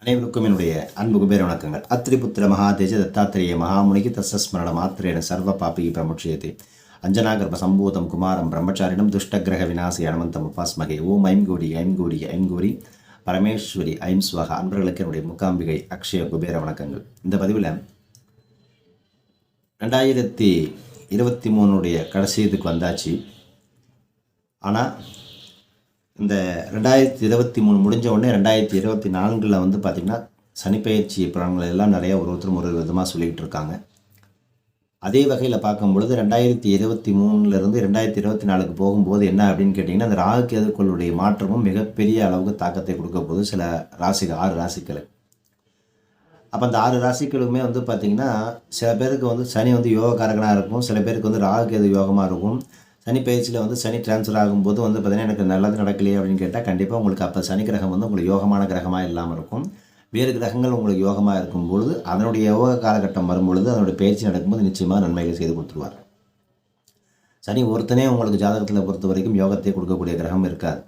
அனைவருக்கும் என்னுடைய அன்பு குபேர வணக்கங்கள். அத்திரிபுத்திர மகாதேஜ தத்தாத்திரேய மகாமுனிக்கு தஸ்ஸ்மரண மாத்திரேன சர்வ பாபி பிரமுட்சியதே அஞ்சனாகர்ப சம்பூதம் குமாரம் பிரம்மச்சாரிடம் துஷ்டகிரக விநாசி அனுமந்தம் உபாஸ்மகே. ஓம் ஐம் கோடி ஐம் கோடி ஐம் கோடி பரமேஸ்வரி ஐம் ஸ்வக. அன்பர்களுக்கு என்னுடைய முகாம்பிகை அக்ஷய குபேர வணக்கங்கள். இந்த பதிவில் 2023 கடைசி இதுக்கு வந்தாச்சு. ஆனால் இந்த 2023 முடிஞ்ச உடனே 2024 வந்து பார்த்திங்கன்னா சனிப்பெயர்ச்சி பலன்கள் எல்லாம் நிறைய ஒருத்தரும் ஒரு விதமாக சொல்லிக்கிட்டு இருக்காங்க. அதே வகையில் பார்க்கும்பொழுது 2023 2024 போகும்போது என்ன அப்படின்னு கேட்டிங்கன்னா, அந்த ராகு கேதுக்களுடைய மாற்றமும் மிகப்பெரிய அளவுக்கு தாக்கத்தை கொடுக்க போது சில ராசிகள் 6 ராசிக்கள். அப்போ அந்த 6 ராசிகளுமே வந்து பார்த்திங்கன்னா, சில பேருக்கு வந்து சனி வந்து யோகக்காரகனாக இருக்கும், சில பேருக்கு வந்து ராகு கேது யோகமாக இருக்கும். சனி பயிற்சியில் வந்து சனி டிரான்ஸ்ஃபர் ஆகும்போது வந்து பார்த்திங்கன்னா எனக்கு நல்லது நடக்கலையே அப்படின்னு கேட்டால், கண்டிப்பாக உங்களுக்கு அப்போ சனி கிரகம் வந்து உங்களுக்கு யோகமான கிரகமாக இல்லாமல் இருக்கும். வேறு கிரகங்கள் உங்களுக்கு யோகமாக இருக்கும்பொழுது அதனுடைய யோக காலகட்டம் வரும்பொழுது அதனுடைய பயிற்சி நடக்கும்போது நிச்சயமாக நன்மைகள் செய்து கொடுத்துருவார். சனி ஒருத்தனே உங்களுக்கு ஜாதகத்தில் பொறுத்த வரைக்கும் யோகத்தை கொடுக்கக்கூடிய கிரகம் இருக்காது.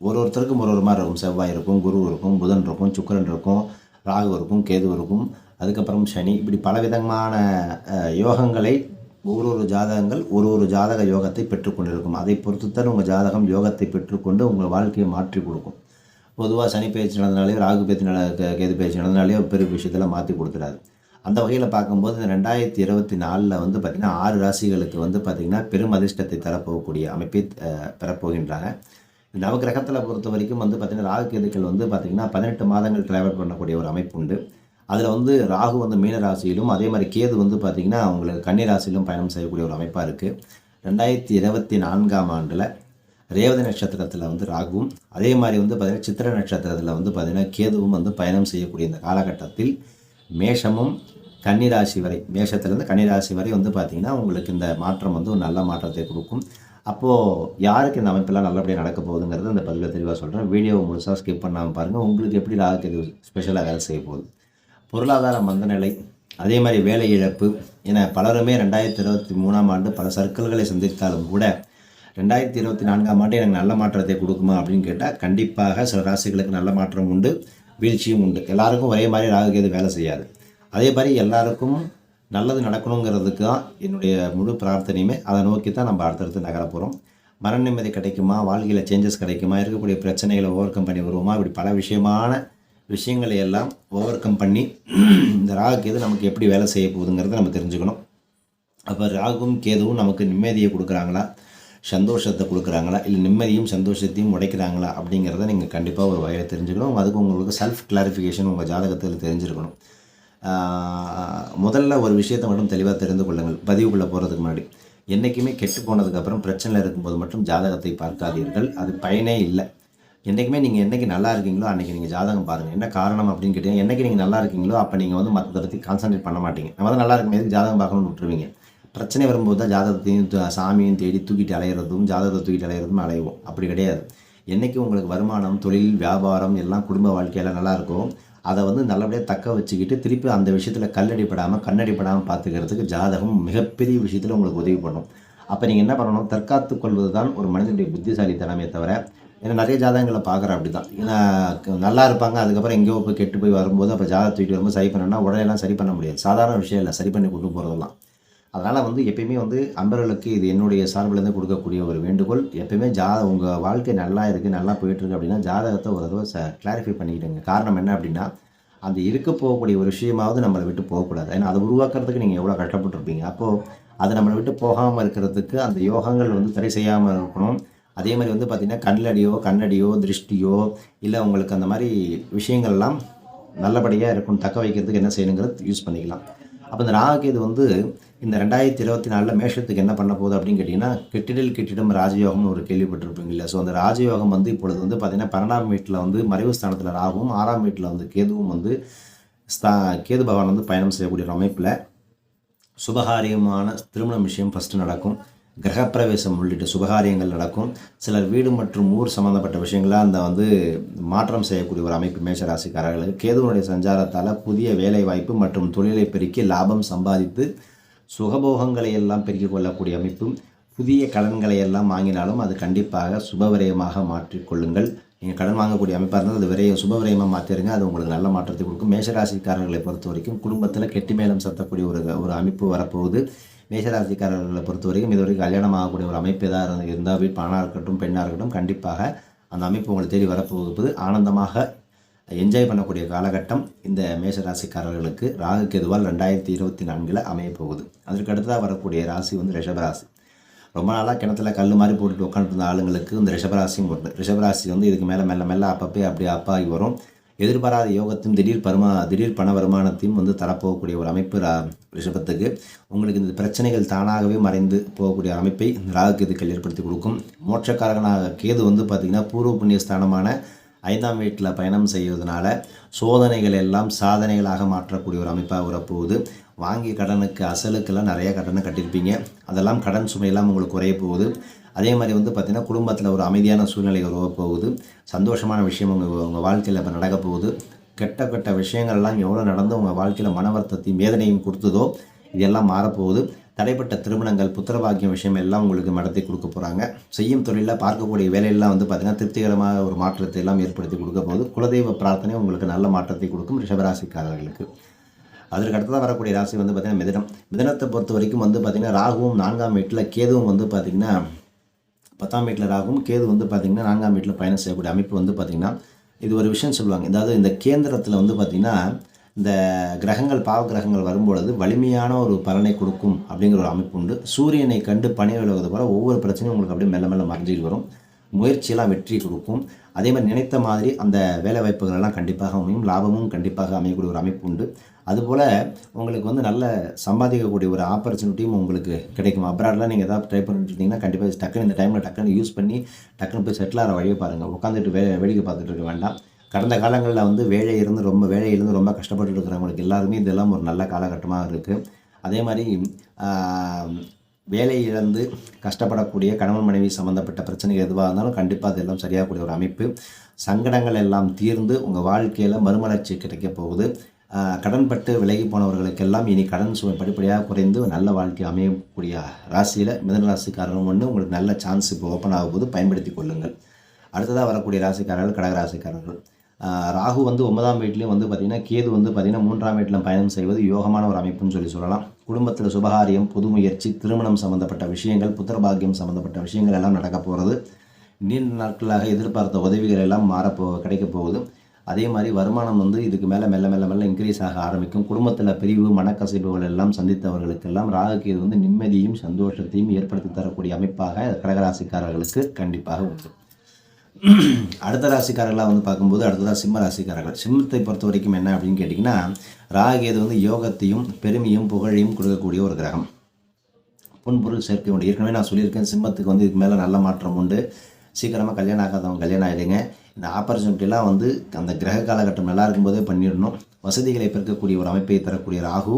ஒருத்தருக்கும் ஒரு மாதிரி இருக்கும். செவ்வாய் இருக்கும், குரு இருக்கும், புதன் இருக்கும், சுக்கிரன் இருக்கும், ராகு இருக்கும், கேது இருக்கும், அதுக்கப்புறம் சனி, இப்படி பலவிதமான யோகங்களை ஒரு ஜாதகங்கள் ஒரு ஜாதக யோகத்தை பெற்றுக்கொண்டிருக்கும். அதை பொறுத்துத்தான் உங்கள் ஜாதகம் யோகத்தை பெற்றுக்கொண்டு உங்கள் வாழ்க்கையை மாற்றி கொடுக்கும். பொதுவாக சனி பயிற்சி நடந்தனாலே, ராகு பயிற்சி கேது பயிற்சி நடந்தனாலே பெரிய விஷயத்தில் மாற்றி கொடுத்துறாரு. அந்த வகையில் பார்க்கும்போது இந்த 2024 வந்து பார்த்திங்கன்னா 6 ராசிகளுக்கு வந்து பார்த்திங்கன்னா பெரும் அதிர்ஷ்டத்தை தரப்போகக்கூடிய அமைப்பை பெறப்போகின்றாங்க. நவகிரகத்தில் பொறுத்த வரைக்கும் வந்து பார்த்திங்கன்னா ராகு கேதுக்கள் வந்து பார்த்திங்கன்னா 18 மாதங்கள் ட்ராவல் பண்ணக்கூடிய ஒரு அமைப்பு உண்டு. அதில் வந்து ராகு வந்து மீன ராசியிலும், அதே மாதிரி கேது வந்து பார்த்திங்கன்னா அவங்களுக்கு கன்னி ராசியிலும் பயணம் செய்யக்கூடிய ஒரு அமைப்பாக இருக்குது. 2024 ரேவதி நட்சத்திரத்தில் வந்து ராகுவும், அதே மாதிரி வந்து பார்த்திங்கன்னா சித்திரை நட்சத்திரத்தில் வந்து பார்த்திங்கன்னா கேதுவும் வந்து பயணம் செய்யக்கூடிய இந்த காலகட்டத்தில் மேஷமும் கன்னிராசி வரை, மேஷத்துலேருந்து கன்னிராசி வரை வந்து பார்த்திங்கன்னா உங்களுக்கு இந்த மாற்றம் வந்து ஒரு நல்ல மாற்றத்தை கொடுக்கும். அப்போது யாருக்கு இந்த அமைப்பெல்லாம் நல்லபடியாக நடக்க போகுதுங்கிறது அந்த பதிவில் தெளிவாக சொல்கிறேன். வீடியோவை முழுசாக ஸ்கிப் பண்ணாமல் பாருங்கள். உங்களுக்கு எப்படி ராகு கேது ஸ்பெஷலாக வேலை செய்ய போகுது. பொருளாதார மந்தநிலை, அதே மாதிரி வேலை இழப்பு என பலருமே 2023 பல சர்க்கிள்களை சந்தித்தாலும் கூட 2024 எனக்கு நல்ல மாற்றத்தை கொடுக்குமா அப்படின்னு கேட்டால், கண்டிப்பாக சில ராசிகளுக்கு நல்ல மாற்றம் உண்டு, வீழ்ச்சியும் உண்டு. எல்லாருக்கும் ஒரே மாதிரி ராகு கேது வேலை செய்யாது. அதே மாதிரி எல்லாருக்கும் நல்லது நடக்கணுங்கிறதுக்கு தான் என்னுடைய முழு பிரார்த்தனையுமே. அதை நோக்கி தான் நம்ம அடுத்தடுத்து நகர போகிறோம். மன நிம்மதி கிடைக்குமா, வாழ்க்கையில் சேஞ்சஸ் கிடைக்குமா, இருக்கக்கூடிய பிரச்சனைகளை ஓவர் கம் பண்ணி வருவோமா, இப்படி பல விஷயங்களை எல்லாம் ஓவர் கம் பண்ணி இந்த ராகு கேது நமக்கு எப்படி வேலை செய்ய போகுதுங்கிறத நம்ம தெரிஞ்சுக்கணும். அப்போ ராகுவும் கேதுவும் நமக்கு நிம்மதியை கொடுக்குறாங்களா, சந்தோஷத்தை கொடுக்குறாங்களா, இல்லை நிம்மதியும் சந்தோஷத்தையும் உடைக்கிறாங்களா அப்படிங்கிறத நீங்கள் கண்டிப்பாக ஒரு வகையில் தெரிஞ்சுக்கணும். அதுக்கு உங்களுக்கு செல்ஃப் கிளாரிஃபிகேஷன் உங்கள் ஜாதகத்தில் தெரிஞ்சிருக்கணும். முதல்ல ஒரு விஷயத்தை மட்டும் தெளிவாக தெரிந்து கொள்ளுங்கள். பதிவுக்குள்ளே போகிறதுக்கு முன்னாடி, என்றைக்குமே கெட்டு போனதுக்கப்புறம் பிரச்சனை இருக்கும்போது மட்டும் ஜாதகத்தை பார்க்காதீர்கள். அது பயனே இல்லை. என்றைக்குமே நீங்கள் என்றைக்கு நல்லா இருக்கீங்களோ அன்றைக்கி நீங்கள் ஜாதகம் பாருங்கள். என்ன காரணம் அப்படின்னு கேட்டீங்கன்னா, என்றைக்கு நீங்கள் நல்லா இருக்கீங்களோ அப்போ நீங்கள் வந்து மற்றதை பற்றி கான்சன்ட்ரேட் பண்ண மாட்டீங்க. நம்ம தான் நல்லா இருக்கும் போது ஜாதகம் பார்க்கணும்னு விட்டுருவீங்க. பிரச்சனை வரும்போது தான் ஜாதகத்தையும் சாமியும் தேடி தூக்கிட்டு அலையிறதும், ஜாதகத்தை தூக்கிட்டு அலையிறதும் அலைவோம். அப்படி கிடையாது. என்றைக்கு உங்களுக்கு வருமானம், தொழில், வியாபாரம் எல்லாம் குடும்ப வாழ்க்கையெல்லாம் நல்லாயிருக்கும், அதை வந்து நல்லபடியாக தக்க வச்சுக்கிட்டு திருப்பி அந்த விஷயத்தில் கண்ணடிப்படாமல் பார்த்துக்கிறதுக்கு ஜாதகம் மிகப்பெரிய விஷயத்தில் உங்களுக்கு உதவி பண்ணும். அப்போ நீங்கள் என்ன பண்ணணும், தற்காத்து கொள்வது தான் ஒரு மனிதனுடைய புத்திசாலித்தனமே தவிர, ஏன்னா நிறைய ஜாதகங்களை பார்க்குறேன் அப்படி தான். ஏன்னா நல்லா இருப்பாங்க, அதுக்கப்புறம் எங்கேயோ போய் கெட்டு போய் வரும்போது அப்போ ஜாதகத்தை தூக்கிட்டு வரும்போது சரி பண்ணணும்னா உடனேலாம் சரி பண்ண முடியாது. சாதாரண விஷயம் இல்லை சரி பண்ணி கொண்டு போகிறதெல்லாம். அதனால் வந்து எப்பயுமே வந்து அன்பர்களுக்கு இது என்னுடைய சார்பிலேருந்து கொடுக்கக்கூடிய ஒரு வேண்டுகோள். எப்பயுமே உங்கள் வாழ்க்கை நல்லா இருக்குது, நல்லா போயிட்டுருக்கு அப்படின்னா ஜாதகத்தை ஒரு தடவை கிளாரிஃபை பண்ணிக்கிடுங்க. காரணம் என்ன அப்படின்னா, அந்த இருக்க போகக்கூடிய ஒரு விஷயமாவது நம்மளை விட்டு போகக்கூடாது. ஏன்னா அதை உருவாக்குறதுக்கு நீங்கள் எவ்வளோ கஷ்டப்பட்டுருப்பீங்க. அப்போது அதை நம்மளை விட்டு போகாமல் இருக்கிறதுக்கு அந்த யோகங்கள் வந்து தடை செய்யாமல் இருக்கணும். அதே மாதிரி வந்து பார்த்திங்கன்னா கண்ணடியோ திருஷ்டியோ இல்லை உங்களுக்கு அந்த மாதிரி விஷயங்கள்லாம் நல்லபடியாக இருக்கும் தக்க வைக்கிறதுக்கு என்ன செய்யணுங்கிறது யூஸ் பண்ணிக்கலாம். அப்போ இந்த ராகுகேது வந்து இந்த 2024 மேஷத்துக்கு என்ன பண்ண போகுது அப்படின்னு கேட்டிங்கன்னா, கெட்டிடம் ராஜயோகம்னு ஒரு கேள்விப்பட்டிருப்பீங்களா. ஸோ அந்த ராஜயோகம் வந்து இப்பொழுது வந்து பார்த்திங்கன்னா 12ஆம் வீட்டில் வந்து மறைவு ஸ்தானத்தில் ராகுவும், 6ஆம் வீட்டில் வந்து கேதுவும் வந்து கேது பகவான் வந்து பயணம் செய்யக்கூடிய ஒரு அமைப்பில் சுபகாரியமான திருமண விஷயம் ஃபஸ்ட்டு நடக்கும். கிரகப்பிரவேசம் உள்ளிட்ட சுபகாரியங்கள் நடக்கும். சிலர் வீடு மற்றும் ஊர் சம்மந்தப்பட்ட விஷயங்களாக அந்த வந்து மாற்றம் செய்யக்கூடிய ஒரு அமைப்பு மேஷராசிக்காரர்களுக்கு. கேதுவனுடைய சஞ்சாரத்தால் புதிய வேலை வாய்ப்பு மற்றும் தொழிலை பெருக்கி லாபம் சம்பாதித்து சுகபோகங்களை எல்லாம் பெருக்கிக் கொள்ளக்கூடிய அமைப்பும், புதிய கடன்களை எல்லாம் வாங்கினாலும் அது கண்டிப்பாக சுபவிரயமாக மாற்றிக்கொள்ளுங்கள். நீங்கள் கடன் வாங்கக்கூடிய அமைப்பாக இருந்தால் அது சுப விரயமாக மாற்றிடுங்க. அது உங்களுக்கு நல்ல மாற்றத்தை கொடுக்கும். மேஷராசிக்காரர்களை பொறுத்த வரைக்கும் குடும்பத்தில் கெட்டி மேளம் சத்தக்கூடிய ஒரு அமைப்பு வரப்போகுது. மேஷராசிக்காரர்களை பொறுத்த வரைக்கும் இதுவரைக்கும் கல்யாணம் ஆகக்கூடிய ஒரு அமைப்பு ஏதாவது இருந்தால் ஆணாக இருக்கட்டும் பெண்ணாக இருக்கட்டும் கண்டிப்பாக அந்த அமைப்பு உங்களை தேடி வரப்போகுது. ஆனந்தமாக என்ஜாய் பண்ணக்கூடிய காலகட்டம் இந்த மேஷராசிக்காரர்களுக்கு ராகு கேதுவால் 2024 அமையப்போகுது. அதற்கு அடுத்ததாக வரக்கூடிய ராசி வந்து ரிஷபராசி. ரொம்ப நாளாக கிணத்துல கல் மாதிரி போட்டுட்டு உட்காந்துருந்த ஆளுங்களுக்கு இந்த ரிஷபராசியும் வருது. ரிஷபராசி வந்து இதுக்கு மேலே மெல்ல மெல்ல அப்பப்போ அப்படி அப்பாகி வரும். எதிர்பாராத யோகத்தையும் திடீர் பண வருமானத்தையும் வந்து தரப்போகக்கூடிய ஒரு அமைப்பு ரிஷபத்துக்கு. உங்களுக்கு இந்த பிரச்சனைகள் தானாகவே மறைந்து போகக்கூடிய அமைப்பை ராகு கேதுக்கள் ஏற்படுத்தி கொடுக்கும். மோட்சக்காரகனாக கேது வந்து பார்த்திங்கன்னா பூர்வ புண்ணிய ஸ்தானமான 5ஆம் வீட்டில் பயணம் செய்வதனால சோதனைகள் எல்லாம் சாதனைகளாக மாற்றக்கூடிய ஒரு அமைப்பாக வரப்போகுது. வாங்கிய கடனுக்கு அசலுக்கெல்லாம் நிறைய கடனை கட்டியிருப்பீங்க. அதெல்லாம் கடன் சுமையெல்லாம் உங்களுக்கு குறைய போகுது. அதே மாதிரி வந்து பார்த்திங்கன்னா குடும்பத்தில் ஒரு அமைதியான சூழ்நிலை உருவப்போகுது. சந்தோஷமான விஷயம் உங்கள் வாழ்க்கையில் இப்போ நடக்க போகுது. கெட்ட விஷயங்கள்லாம் எவ்வளோ நடந்து உங்கள் வாழ்க்கையில் மன வருத்தத்தையும் வேதனையும் கொடுத்ததோ இதெல்லாம் மாறப்போகுது. தடைப்பட்ட திருமணங்கள் புத்திரபாக்கியம் விஷயம் எல்லாம் உங்களுக்கு நடத்தி கொடுக்க போகிறாங்க. செய்யும் தொழிலில் பார்க்கக்கூடிய வேலையெல்லாம் வந்து பார்த்திங்கன்னா திருப்திகரமாக ஒரு மாற்றத்தை எல்லாம் ஏற்படுத்தி கொடுக்க போகுது. குலதெய்வ பிரார்த்தனை உங்களுக்கு நல்ல மாற்றத்தை கொடுக்கும் ரிஷபராசிக்காரர்களுக்கு. அதற்கு அடுத்ததாக வரக்கூடிய ராசி வந்து பார்த்திங்கன்னா மிதுனம். மிதுனத்தை பொறுத்த வரைக்கும் வந்து பார்த்திங்கன்னா ராகுவும் 4ஆம் வீட்டில் கேதுவும் வந்து பார்த்திங்கன்னா 10ஆம் வீட்டில் ராகுவும் கேது வந்து பார்த்திங்கன்னா 4ஆம் வீட்டில் பயணம் செய்யக்கூடிய அமைப்பு வந்து பார்த்திங்கன்னா இது ஒரு விஷயம் சொல்லுவாங்க. அதாவது இந்த கேந்திரத்தில் வந்து பார்த்திங்கன்னா இந்த கிரகங்கள் பாவ கிரகங்கள் வரும்பொழுது வலிமையான ஒரு பலனை கொடுக்கும் அப்படிங்கிற ஒரு அமைப்பு உண்டு. சூரியனை கண்டு பனி விலகுவது போல ஒவ்வொரு பிரச்சனையும் உங்களுக்கு அப்படியே மெல்ல மெல்ல மறைஞ்சிட்டு வரும். முயற்சியெல்லாம் வெற்றி கொடுக்கும். அதே மாதிரி நினைத்த மாதிரி அந்த வேலை வாய்ப்புகள் எல்லாம் கண்டிப்பாக அமையும். லாபமும் கண்டிப்பாக அமையக்கூடிய ஒரு அமைப்பு உண்டு. அதுபோல் உங்களுக்கு வந்து நல்ல சம்பாதிக்கக்கூடிய ஒரு ஆப்பர்ச்சுனிட்டியும் உங்களுக்கு கிடைக்கும். அப்ராட்லாம் நீங்கள் எதாவது ட்ரை பண்ணிட்டு இருந்தீங்கன்னா கண்டிப்பாக டக்குன்னு இந்த டைமில் டக்குன்னு யூஸ் பண்ணி டக்குன்னு போய் செட்டில் ஆகிற வழியை பாருங்கள். உட்காந்துட்டு வேடிக்கை பார்த்துட்டு இருக்க வேண்டாம். கடந்த காலங்களில் வந்து வேலையிலிருந்து ரொம்ப கஷ்டப்பட்டு இருக்கிறவங்களுக்கு எல்லாருமே இதெல்லாம் ஒரு நல்ல காலகட்டமாக இருக்குது. அதே மாதிரி வேலை இழந்து கஷ்டப்படக்கூடிய கணவன் மனைவி சம்மந்தப்பட்ட பிரச்சனைகள் எதுவாக இருந்தாலும் கண்டிப்பாக அதெல்லாம் சரியாகக்கூடிய ஒரு அமைப்பு. சங்கடங்கள் எல்லாம் தீர்ந்து உங்கள் வாழ்க்கையில் மறுமலர்ச்சி கிடைக்க போகுது. கடன்பட்டு விலகி போனவர்களுக்கெல்லாம் இனி கடன் சுமை படிப்படியாக குறைந்து நல்ல வாழ்க்கை அமையக்கூடிய ராசியில் மிதுன ராசிக்காரரும் ஒன்று உங்களுக்கு நல்ல சான்ஸ் இப்போ ஓப்பன் ஆகும்போது பயன்படுத்தி கொள்ளுங்கள். அடுத்ததாக வரக்கூடிய ராசிக்காரர்கள் கடகராசிக்காரர்கள். ராகு வந்து 9ஆம் வீட்லேயும் வந்து பார்த்திங்கன்னா கேது வந்து பார்த்திங்கன்னா 3ஆம் வீட்டில் பயணம் செய்வது யோகமான ஒரு அமைப்புன்னு சொல்லலாம். குடும்பத்தில் சுபகாரியம், புது முயற்சி, திருமணம் சம்மந்தப்பட்ட விஷயங்கள், புத்திரபாகியம் சம்மந்தப்பட்ட விஷயங்கள் எல்லாம் நடக்க போகிறது. நீண்ட நாட்களாக எதிர்பார்த்த உதவிகள் எல்லாம் கிடைக்க போகுது. அதே மாதிரி வருமானம் வந்து இதுக்கு மேலே மெல்ல மெல்ல மெல்ல இன்க்ரீஸ் ஆக ஆரம்பிக்கும். குடும்பத்தில் பிரிவு மனக்கசைப்புகள் எல்லாம் சந்தித்தவர்களுக்கெல்லாம் ராகு கேது வந்து நிம்மதியும் சந்தோஷத்தையும் ஏற்படுத்தி தரக்கூடிய அமைப்பாக கடகராசிக்காரர்களுக்கு கண்டிப்பாக உண்டு. அடுத்த ராசிக்காரர்களாக வந்து பார்க்கும்போது அடுத்ததாக சிம்ம ராசிக்காரர்கள். சிம்மத்தை பொறுத்த வரைக்கும் என்ன அப்படின்னு கேட்டிங்கன்னா ராகு கேது வந்து யோகத்தையும் பெருமையும் புகழையும் கொடுக்கக்கூடிய ஒரு கிரகம். பொன்பொருள் சேர்க்கை உண்டு. ஏற்கனவே நான் சொல்லியிருக்கேன் சிம்மத்துக்கு வந்து இதுக்கு மேலே நல்ல மாற்றம் உண்டு. சீக்கிரமாக கல்யாணம் ஆகாதவங்க கல்யாணம் ஆகிடுங்க. இந்த ஆப்பர்ச்சுனிட்டிலாம் வந்து அந்த கிரக காலகட்டம் நல்லா இருக்கும்போதே பண்ணிடணும். வசதிகளை பெருக்கக்கூடிய ஒரு அமைப்பை தரக்கூடிய ராகு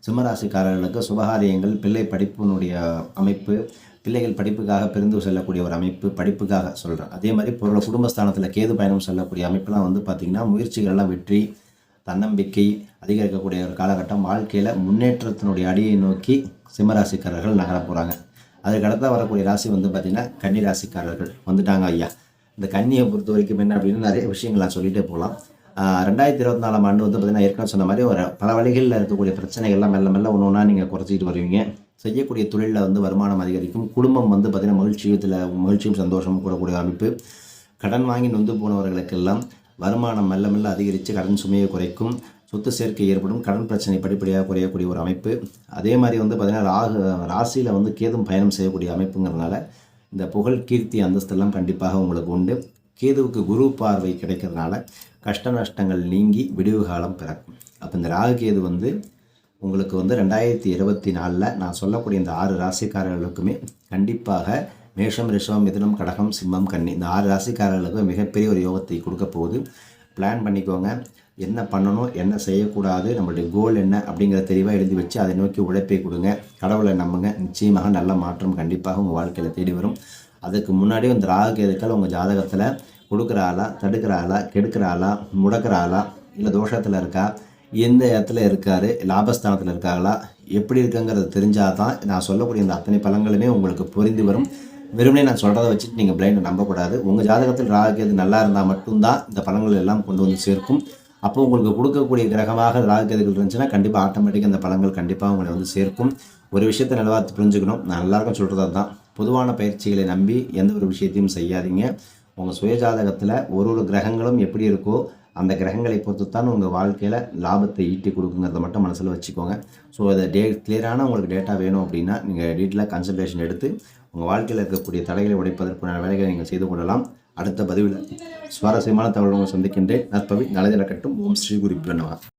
சிம்மராசிக்காரர்களுக்கு சுபகாரியங்கள், பிள்ளை படிப்பினுடைய அமைப்பு, பிள்ளைகள் படிப்புக்காக பிரிந்து செல்லக்கூடிய ஒரு அமைப்பு, படிப்புக்காக சொல்கிறேன். அதே மாதிரி குடும்பஸ்தானத்தில் கேது பயணம் செல்லக்கூடிய அமைப்பெல்லாம் வந்து பார்த்திங்கன்னா முயற்சிகள்லாம் வெற்றி, தன்னம்பிக்கை அதிகரிக்கக்கூடிய ஒரு காலகட்டம். வாழ்க்கையில் முன்னேற்றத்தினுடைய அடியை நோக்கி சிம்மராசிக்காரர்கள் நகர போகிறாங்க. அதுக்கு அடுத்த வரக்கூடிய ராசி வந்து பார்த்திங்கன்னா கன்னி ராசிக்காரர்கள் வந்துட்டாங்க ஐயா. இந்த கன்னியை பொறுத்த வரைக்கும் என்ன அப்படின்னு நிறைய விஷயங்கள் நான் சொல்லிகிட்டே போகலாம். 2024ஆம் ஆண்டு வந்து பார்த்திங்கன்னா ஏற்கனவே சொன்ன மாதிரி ஒரு பல வழிகளில் இருக்கக்கூடிய பிரச்சனைகள்லாம் மெல்ல மெல்ல ஒன்று ஒன்றா நீங்கள் குறைச்சிக்கிட்டு வருவீங்க. செய்யக்கூடிய தொழிலில் வந்து வருமானம் அதிகரிக்கும். குடும்பம் வந்து பார்த்திங்கன்னா மகிழ்ச்சியும் சந்தோஷமும் கூடக்கூடிய அமைப்பு. கடன் வாங்கி நொந்து போனவர்களுக்கெல்லாம் வருமானம் மெல்ல மெல்ல அதிகரித்து கடன் சுமையை குறைக்கும். சொத்து சேர்க்கை ஏற்படும். கடன் பிரச்சனை படிப்படியாக குறையக்கூடிய ஒரு அமைப்பு. அதே மாதிரி வந்து பார்த்திங்கன்னா ராசியில் வந்து கேதும் பயணம் செய்யக்கூடிய அமைப்புங்கிறதுனால இந்த புகழ், கீர்த்தி, அந்தஸ்தெல்லாம் கண்டிப்பாக உங்களுக்கு உண்டு. கேதுவுக்கு குரு பார்வை கிடைக்கிறதுனால கஷ்ட நஷ்டங்கள் நீங்கி விடிவு காலம் பிறக்கும். அப்போ இந்த ராகு கேது வந்து உங்களுக்கு வந்து 2024 நான் சொல்லக்கூடிய இந்த 6 ராசிக்காரர்களுக்குமே கண்டிப்பாக மேஷம், ரிஷபம், மிதுனம், கடகம், சிம்மம், கன்னி இந்த 6 ராசிக்காரர்களுக்கு மிகப்பெரிய ஒரு யோகத்தை கொடுக்க போகுது. பிளான் பண்ணிக்கோங்க. என்ன பண்ணணும், என்ன செய்யக்கூடாது, நம்மளுடைய கோல் என்ன அப்படிங்கிறத தெளிவாக எழுதி வச்சு அதை நோக்கி உழைப்பை கொடுங்க. கடவுளை நம்புங்க. நிச்சயமாக நல்ல மாற்றம் கண்டிப்பாக உங்கள் வாழ்க்கையில் தேடி வரும். அதுக்கு முன்னாடி இந்த ராகு கேதுக்கள் உங்கள் ஜாதகத்தில் கொடுக்குற ஆளா, தடுக்கிற ஆளா, கெடுக்கிற ஆளா, முடக்கிற ஆளா, இல்லை தோஷத்தில் இருக்கா, எந்த இடத்துல இருக்கார், லாபஸ்தானத்தில் இருக்காங்களா, எப்படி இருக்குங்கிறது தெரிஞ்சால் தான் நான் சொல்லக்கூடிய இந்த அத்தனை பலன்களுமே உங்களுக்கு புரிந்து வரும். வெறுமனே நான் சொல்கிறத வச்சுட்டு நீங்கள் பிளைண்டை நம்பக்கூடாது. உங்கள் ஜாதகத்தில் ராகு கேது நல்லா இருந்தால் மட்டும்தான் இந்த பலன்கள் எல்லாம் கொண்டு வந்து சேர்க்கும். அப்போ உங்களுக்கு கொடுக்கக்கூடிய கிரகமாக ராகு கேதுகள் இருந்துச்சுன்னா கண்டிப்பாக ஆட்டோமேட்டிக்காக அந்த பலன்கள் கண்டிப்பாக உங்களை வந்து சேர்க்கும். ஒரு விஷயத்தை நல்லா புரிஞ்சுக்கணும். நான் எல்லாருக்கும் சொல்கிறது தான், பொதுவான பயிற்சிகளை நம்பி எந்த ஒரு விஷயத்தையும் செய்யாதீங்க. உங்கள் சுய ஜாதகத்தில் ஒரு கிரகங்களும் எப்படி இருக்கோ அந்த கிரகங்களை பொறுத்து தான் உங்கள் வாழ்க்கையில் லாபத்தை ஈட்டி கொடுக்குங்கிறத மட்டும் மனசில் வச்சுக்கோங்க. ஸோ அதை கிளியரான உங்களுக்கு டேட்டா வேணும் அப்படின்னா நீங்கள் டீட்டெயிலாக கன்சல்டேஷன் எடுத்து உங்கள் வாழ்க்கையில் இருக்கக்கூடிய தடைகளை உடைப்பதற்கான வேலைகளை நீங்கள் செய்து கொள்ளலாம். அடுத்த பதிவில் சுவாரஸ்யமான தகவல்களை சந்திக்கின்றேன். நற்பவி நல்லது நடக்கட்டும். ஓம் ஸ்ரீ குருப்பியோ நமः.